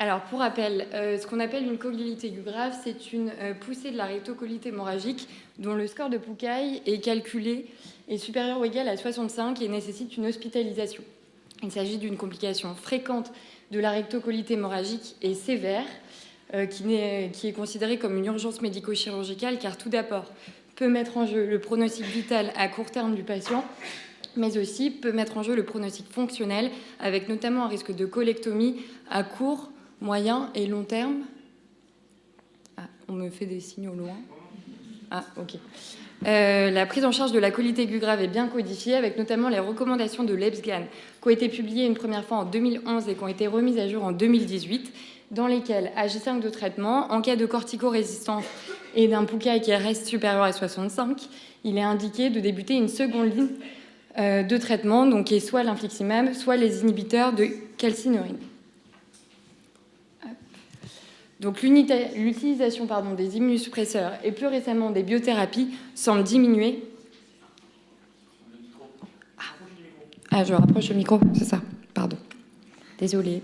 Alors, pour rappel, ce qu'on appelle une colite aiguë grave, c'est une poussée de la rectocolite hémorragique dont le score de Poucaille est calculé est supérieur ou égal à 65 et nécessite une hospitalisation. Il s'agit d'une complication fréquente de la rectocolite hémorragique et sévère, qui est considérée comme une urgence médico-chirurgicale, car tout d'abord peut mettre en jeu le pronostic vital à court terme du patient, mais aussi peut mettre en jeu le pronostic fonctionnel, avec notamment un risque de colectomie à court, moyen et long terme. Ah, on me fait des signes au loin. Ah, ok. La prise en charge de la colite aiguë grave est bien codifiée, avec notamment les recommandations de l'EBSGAN, qui ont été publiées une première fois en 2011 et qui ont été remises à jour en 2018, dans lesquelles AG5 de traitement, en cas de corticorésistance et d'un Poucaille qui reste supérieur à 65, il est indiqué de débuter une seconde ligne de traitement, donc qui est soit l'infliximab, soit les inhibiteurs de calcineurin. Donc l'utilisation des immunosuppresseurs et plus récemment des biothérapies semble diminuer. Ah, je rapproche le micro, c'est ça, pardon. Désolée.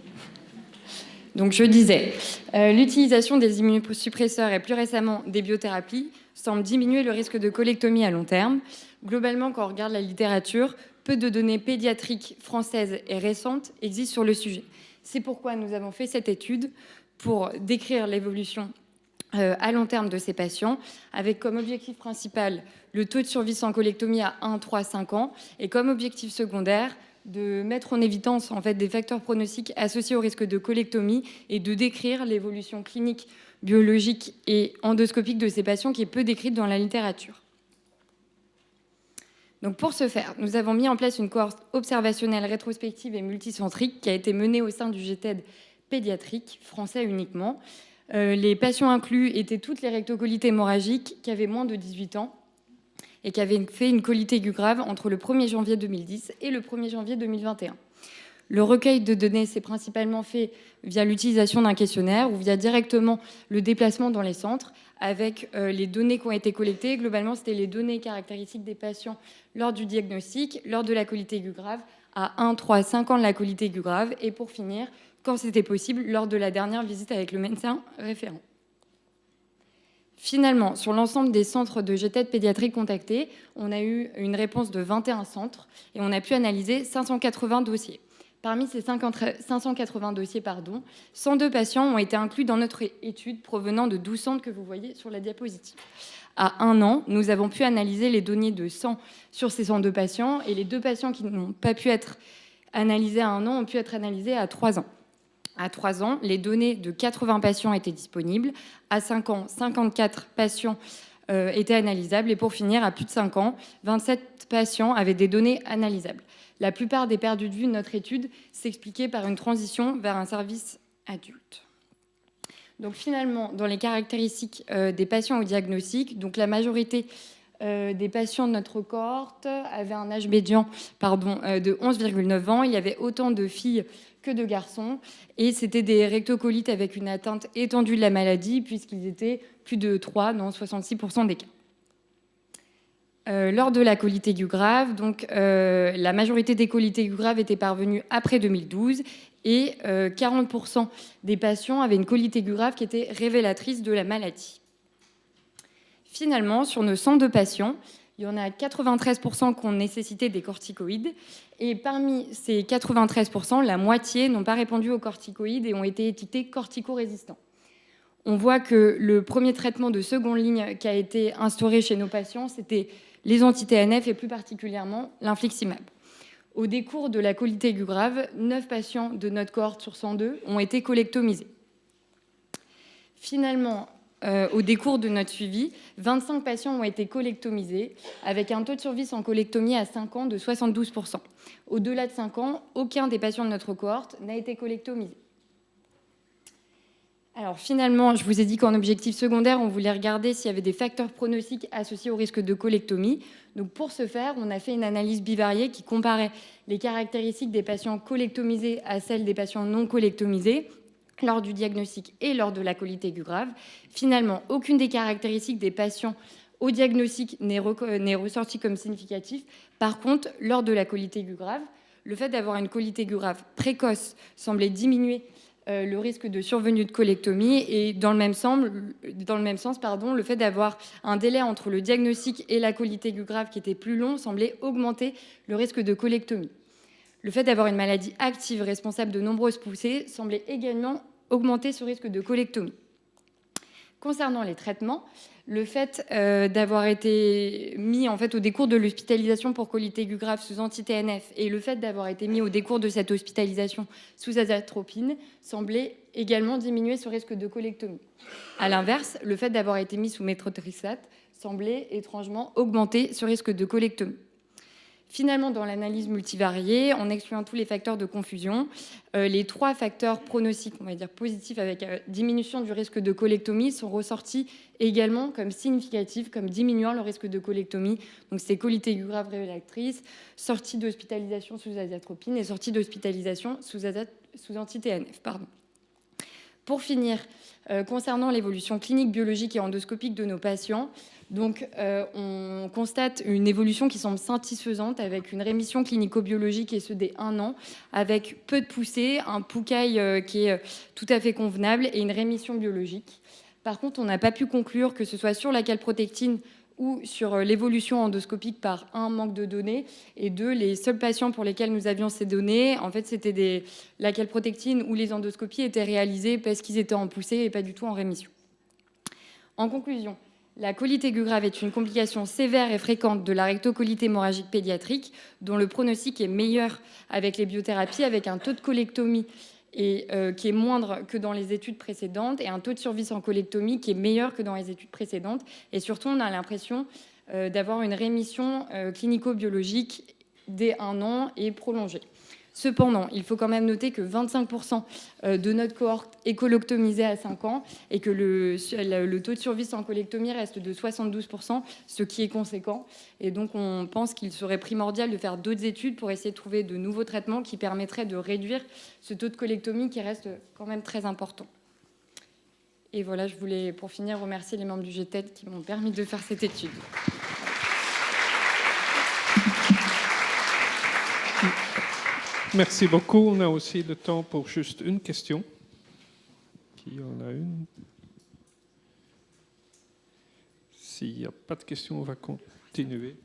Donc je disais, l'utilisation des immunosuppresseurs et plus récemment des biothérapies semble diminuer le risque de colectomie à long terme. Globalement, quand on regarde la littérature, peu de données pédiatriques françaises et récentes existent sur le sujet. C'est pourquoi nous avons fait cette étude pour décrire l'évolution à long terme de ces patients, avec comme objectif principal le taux de survie sans colectomie à 1, 3, 5 ans, et comme objectif secondaire de mettre en évidence des facteurs pronostiques associés au risque de colectomie et de décrire l'évolution clinique, biologique et endoscopique de ces patients qui est peu décrite dans la littérature. Donc pour ce faire, nous avons mis en place une cohorte observationnelle rétrospective et multicentrique qui a été menée au sein du GTED pédiatrique, français uniquement. Les patients inclus étaient toutes les rectocolites hémorragiques qui avaient moins de 18 ans et qui avaient fait une colite aiguë grave entre le 1er janvier 2010 et le 1er janvier 2021. Le recueil de données s'est principalement fait via l'utilisation d'un questionnaire ou via directement le déplacement dans les centres avec les données qui ont été collectées. Globalement, c'était les données caractéristiques des patients lors du diagnostic, lors de la colite aiguë grave, à 1, 3, 5 ans de la colite aiguë grave et pour finir, quand c'était possible, lors de la dernière visite avec le médecin référent. Finalement, sur l'ensemble des centres de GTED pédiatrique contactés, on a eu une réponse de 21 centres et on a pu analyser 580 dossiers. Parmi ces 580 dossiers, 102 patients ont été inclus dans notre étude provenant de 12 centres que vous voyez sur la diapositive. À 1 an, nous avons pu analyser les données de 100 sur ces 102 patients et les 2 patients qui n'ont pas pu être analysés à 1 an ont pu être analysés à 3 ans. À 3 ans, les données de 80 patients étaient disponibles. À 5 ans, 54 patients étaient analysables. Et pour finir, à plus de 5 ans, 27 patients avaient des données analysables. La plupart des perdus de vue de notre étude s'expliquaient par une transition vers un service adulte. Donc finalement, dans les caractéristiques des patients au diagnostic, donc la majorité des patients de notre cohorte avaient un âge médian de 11,9 ans. Il y avait autant de filles que de garçons. Et c'était des rectocolites avec une atteinte étendue de la maladie, puisqu'ils étaient plus de 3 dans 66% des cas. Lors de la colite aiguë grave, la majorité des colites aiguës graves étaient parvenues après 2012 et 40% des patients avaient une colite aiguë grave qui était révélatrice de la maladie. Finalement, sur nos 102 patients, il y en a 93% qui ont nécessité des corticoïdes. Et parmi ces 93%, la moitié n'ont pas répondu aux corticoïdes et ont été étiquetés corticorésistants. On voit que le premier traitement de seconde ligne qui a été instauré chez nos patients, c'était les anti-TNF et plus particulièrement l'infliximab. Au décours de la colite aiguë grave, 9 patients de notre cohorte sur 102 ont été colectomisés. Finalement, au décours de notre suivi, 25 patients ont été colectomisés avec un taux de survie sans colectomie à 5 ans de 72%. Au-delà de 5 ans, aucun des patients de notre cohorte n'a été colectomisé. Alors finalement, je vous ai dit qu'en objectif secondaire, on voulait regarder s'il y avait des facteurs pronostiques associés au risque de colectomie. Donc pour ce faire, on a fait une analyse bivariée qui comparait les caractéristiques des patients colectomisés à celles des patients non colectomisés lors du diagnostic et lors de la colite aiguë grave. Finalement, aucune des caractéristiques des patients au diagnostic n'est ressortie comme significative. Par contre, lors de la colite aiguë grave, le fait d'avoir une colite aiguë grave précoce semblait diminuer le risque de survenue de colectomie et dans le même sens, le fait d'avoir un délai entre le diagnostic et la qualité aiguë grave qui était plus long semblait augmenter le risque de colectomie. Le fait d'avoir une maladie active responsable de nombreuses poussées semblait également augmenter ce risque de colectomie. Concernant les traitements, le fait d'avoir été mis au décours de l'hospitalisation pour colite aiguë grave sous anti-TNF et le fait d'avoir été mis au décours de cette hospitalisation sous azatropine semblait également diminuer ce risque de colectomie. A l'inverse, le fait d'avoir été mis sous méthotrexate semblait étrangement augmenter ce risque de colectomie. Finalement, dans l'analyse multivariée, en excluant tous les facteurs de confusion, les 3 facteurs pronostiques, on va dire positifs, avec diminution du risque de colectomie, sont ressortis également comme significatifs, comme diminuant le risque de colectomie. Donc, c'est colite aiguë grave révélatrice, sortie d'hospitalisation sous azatropine et sortie d'hospitalisation sous anti-TNF. Pour finir, concernant l'évolution clinique, biologique et endoscopique de nos patients, donc, on constate une évolution qui semble satisfaisante avec une rémission clinico-biologique et ce dès 1 an, avec peu de poussées, un Poucaille qui est tout à fait convenable et une rémission biologique. Par contre, on n'a pas pu conclure que ce soit sur la calprotectine ou sur l'évolution endoscopique par manque de données et les seuls patients pour lesquels nous avions ces données, en fait, c'était la calprotectine ou les endoscopies étaient réalisées parce qu'ils étaient en poussée et pas du tout en rémission. En conclusion, la colite aiguë grave est une complication sévère et fréquente de la rectocolite hémorragique pédiatrique dont le pronostic est meilleur avec les biothérapies, avec un taux de colectomie qui est moindre que dans les études précédentes et un taux de survie sans colectomie qui est meilleur que dans les études précédentes. Et surtout, on a l'impression d'avoir une rémission clinico-biologique dès 1 an et prolongée. Cependant, il faut quand même noter que 25% de notre cohorte est colectomisée à 5 ans et que le taux de survie sans colectomie reste de 72%, ce qui est conséquent. Et donc, on pense qu'il serait primordial de faire d'autres études pour essayer de trouver de nouveaux traitements qui permettraient de réduire ce taux de colectomie qui reste quand même très important. Et voilà, je voulais, pour finir, remercier les membres du GTED qui m'ont permis de faire cette étude. Merci beaucoup. On a aussi le temps pour juste une question. Qui en a une? S'il n'y a pas de questions, on va continuer.